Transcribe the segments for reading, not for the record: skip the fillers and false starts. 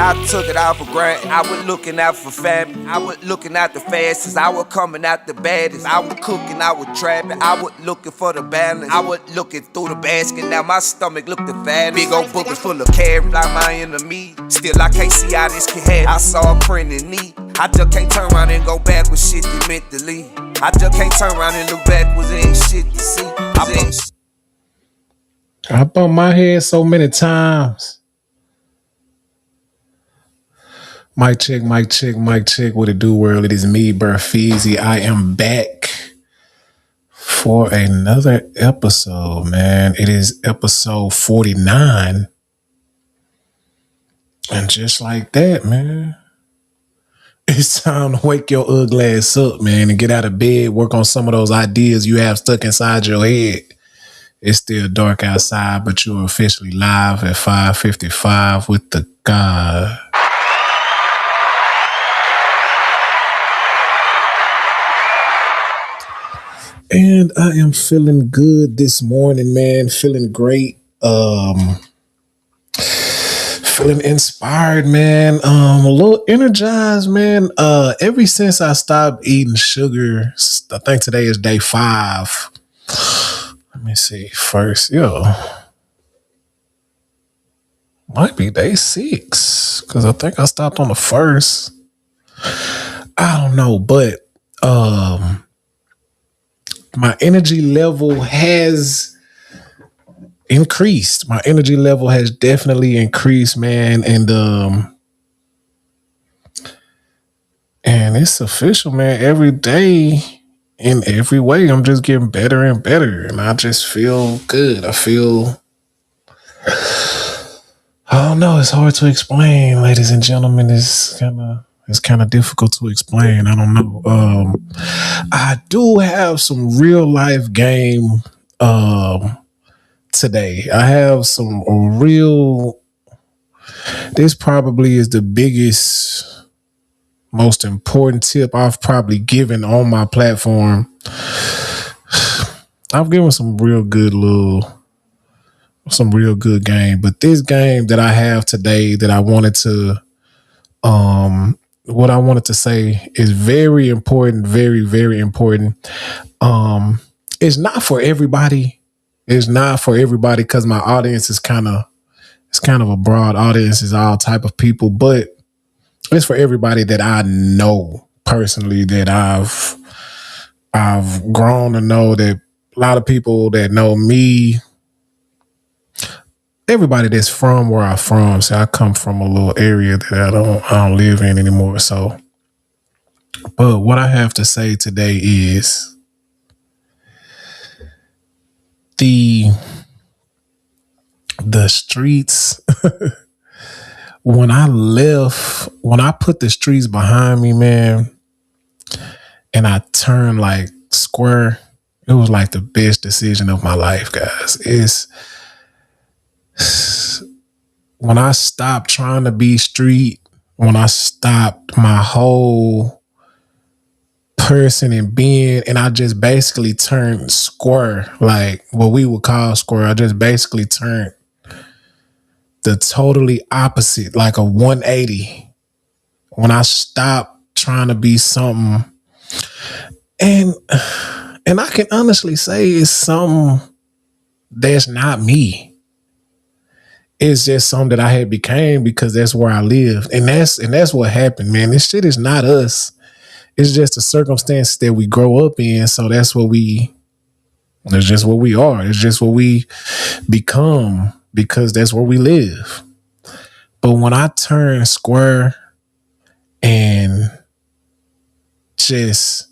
I took it out for granted. I was looking out for family. I was looking out the fastest. I was coming out the baddest. I was cooking, I was trapping. I was looking for the balance. I was looking through the basket. Now my stomach looked the fattest. Big old bookers full of carrots like my enemy. Still I can't see how this can happen. I saw a print in me. I just can't turn around and go back with shit that meant to leave. I just can't turn around and look backwards. There ain't shit to see. I bumped my head so many times. Mic check, mic check, mic check. What it do, world? It is me, BearFeezie. I am back for another episode, man. It is episode 49. And just like that, man, it's time to wake your ugly ass up, man, and get out of bed, work on some of those ideas you have stuck inside your head. It's still dark outside, but you're officially live at 5:55 with the God. And I am feeling good this morning, man. Feeling great. Feeling inspired, man. A little energized, man. Ever since I stopped eating sugar, I think today is day 5. Let me see first. Might be day 6 because I think I stopped on the 1st. I don't know, but my energy level has increased. My energy level has definitely increased, man. And it's official, man. Every day, in every way, I'm just getting better and better. And I just feel good. I don't know. It's hard to explain, ladies and gentlemen. It's kind of difficult to explain. I don't know. I do have some real life game today. I have some real. This probably is the biggest, most important tip I've probably given on my platform. I've given some real good game, but this game that I have today that I wanted to, what I wanted to say is very important, very, very important. It's not for everybody. It's not for everybody because my audience is kind of a broad audience. It's all type of people, but it's for everybody that I know personally, that I've grown to know, that a lot of people that know me, everybody that's from where I'm from. So I come from a little area that I don't live in anymore. So, but what I have to say today is the streets. When I put the streets behind me, man, and I turned like square, it was like the best decision of my life, guys. When I stopped trying to be street, when I stopped my whole person and being, and I just basically turned square, like what we would call square. I just basically turned the totally opposite, like a 180. When I stopped trying to be something, and I can honestly say it's something that's not me. It's just something that I had became because that's where I live. And that's what happened, man. This shit is not us. It's just the circumstances that we grow up in. So it's just what we are. It's just what we become because that's where we live. But when I turned square and just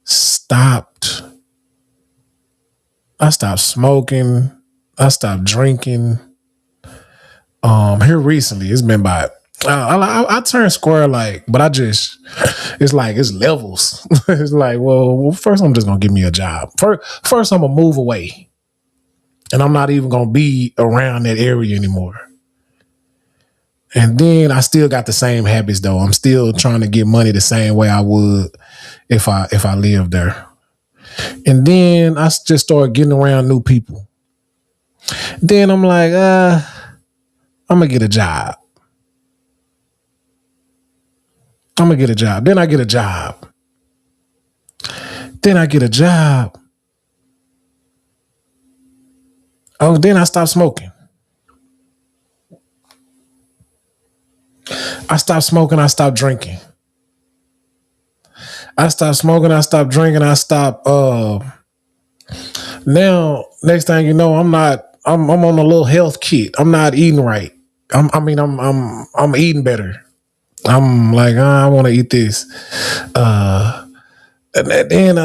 I stopped smoking, I stopped drinking. Here recently, it's been about, I turned square, but it's like, it's levels. It's like, well, first I'm just going to give me a job. First I'm going to move away and I'm not even going to be around that area anymore. And then I still got the same habits though. I'm still trying to get money the same way I would if I lived there. And then I just started getting around new people. Then I'm like, I'm going to get a job. I'm gonna get a job. Then I get a job. Then I get a job. Oh, then I stop smoking. I stop smoking. I stop drinking. I stop smoking. I stop drinking. I stop. Now, next thing you know, I'm not. I'm on a little health kit. I'm not eating right. I'm eating better. I'm like, I want to eat this. And then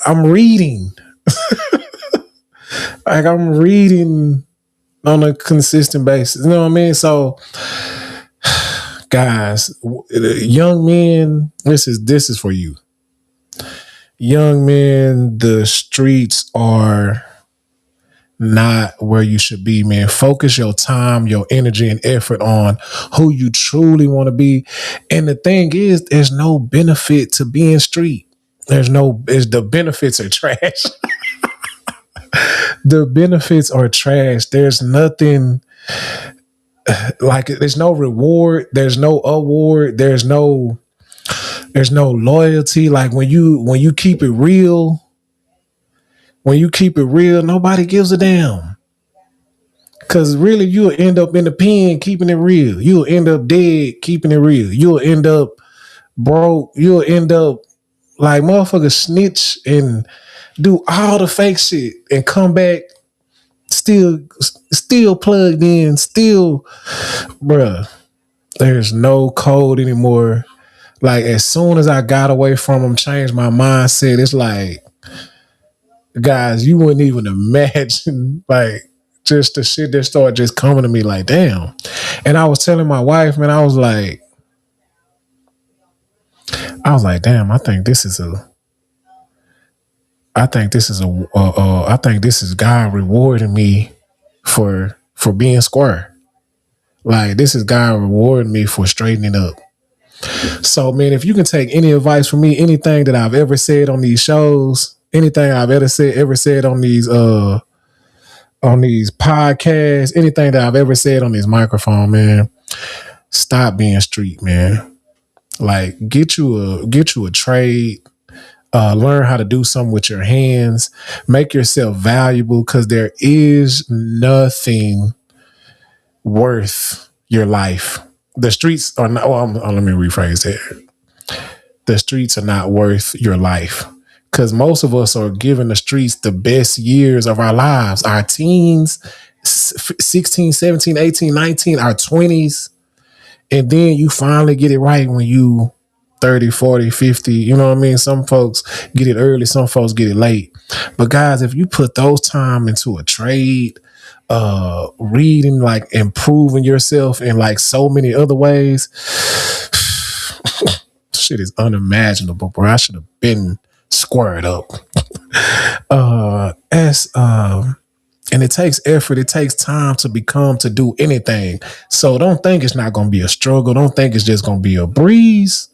I'm reading. Like I'm reading on a consistent basis. You know what I mean? So, guys, young men, this is for you. Young men, the streets are not where you should be, man. Focus your time, your energy, and effort on who you truly want to be. And the thing is, there's no benefit to being street. The benefits are trash. The benefits are trash. There's nothing like there's no reward, there's no award, there's no loyalty. Like when you keep it real, nobody gives a damn. Cause really you'll end up in the pen keeping it real. You'll end up dead keeping it real. You'll end up broke. You'll end up like motherfuckers snitch and do all the fake shit and come back still plugged in, still, bruh. There's no code anymore. Like as soon as I got away from them, changed my mindset. It's like, guys, you wouldn't even imagine like just the shit that started just coming to me like, damn. And I was telling my wife, man, I was like, damn, I think this is God rewarding me for being square. Like this is God rewarding me for straightening up. So, man, if you can take any advice from me, anything that I've ever said on these shows, anything I've ever said on these podcasts, anything that I've ever said on this microphone, man, stop being street, man. Like get you a trade. Learn how to do something with your hands. Make yourself valuable because there is nothing worth your life. The streets are not. Well, let me rephrase that. The streets are not worth your life because most of us are giving the streets the best years of our lives. Our teens, 16, 17, 18, 19, our 20s. And then you finally get it right when you 30, 40, 50. You know what I mean? Some folks get it early. Some folks get it late. But guys, if you put those time into a trade, reading, like improving yourself in like so many other ways, shit is unimaginable, bro. I should have been squared up. And it takes effort. It takes time to do anything. So don't think it's not going to be a struggle. Don't think it's just going to be a breeze.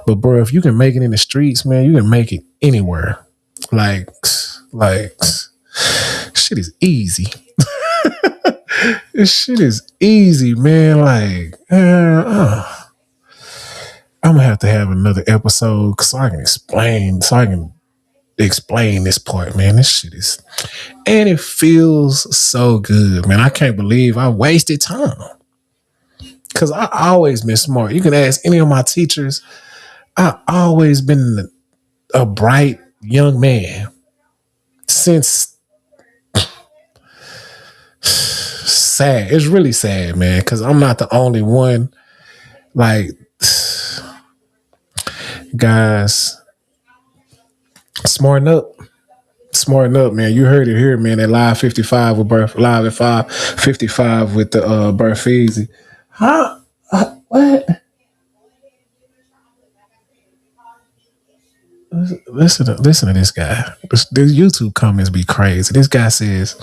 But bro, if you can make it in the streets, man, you can make it anywhere. Like shit is easy. This shit is easy, man. Like, I'm gonna have to have another episode so I can explain this part, man. This shit is, and it feels so good, man. I can't believe I wasted time because I always been smart. You can ask any of my teachers. I always been a bright young man since. Sad. It's really sad, man, because I'm not the only one. Like, guys, smarten up, man. You heard it here, man. At Live 55 with Live at 5:55 with the BearFeezie. Huh? What? Listen to this guy. This YouTube comments be crazy. This guy says,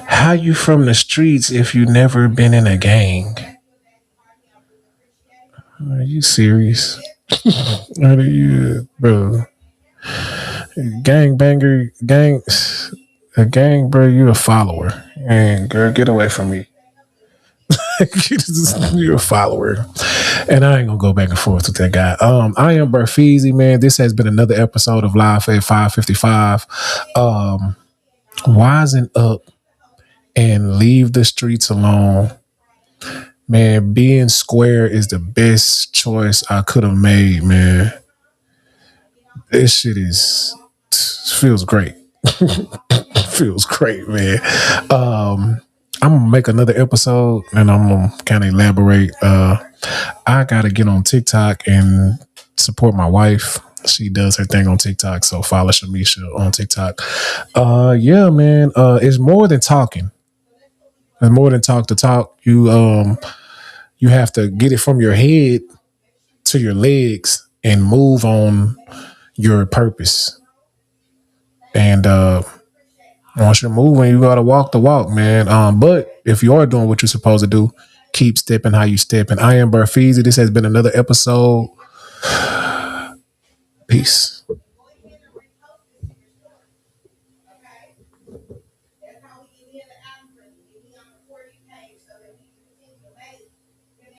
"How you from the streets if you never been in a gang?" Are you serious? Are you, bro? A gang, bro. You a follower, and girl, get away from me. You're a follower. And I ain't gonna go back and forth with that guy. I am BearFeezie, man. This has been another episode of Live at 555. Wisen up and leave the streets alone. Man, being square is the best choice I could have made, man. This shit feels great. Feels great, man. I'm gonna make another episode and I'm gonna kind of elaborate. I gotta get on TikTok and support my wife. She does her thing on TikTok, so follow Shamisha on TikTok. Yeah, man. It's more than talking. It's more than talk to talk. You have to get it from your head to your legs and move on your purpose. And once you're moving, you gotta walk the walk, man. But if you are doing what you're supposed to do, keep stepping how you step. And I am BearFeezie. This has been another episode. Peace.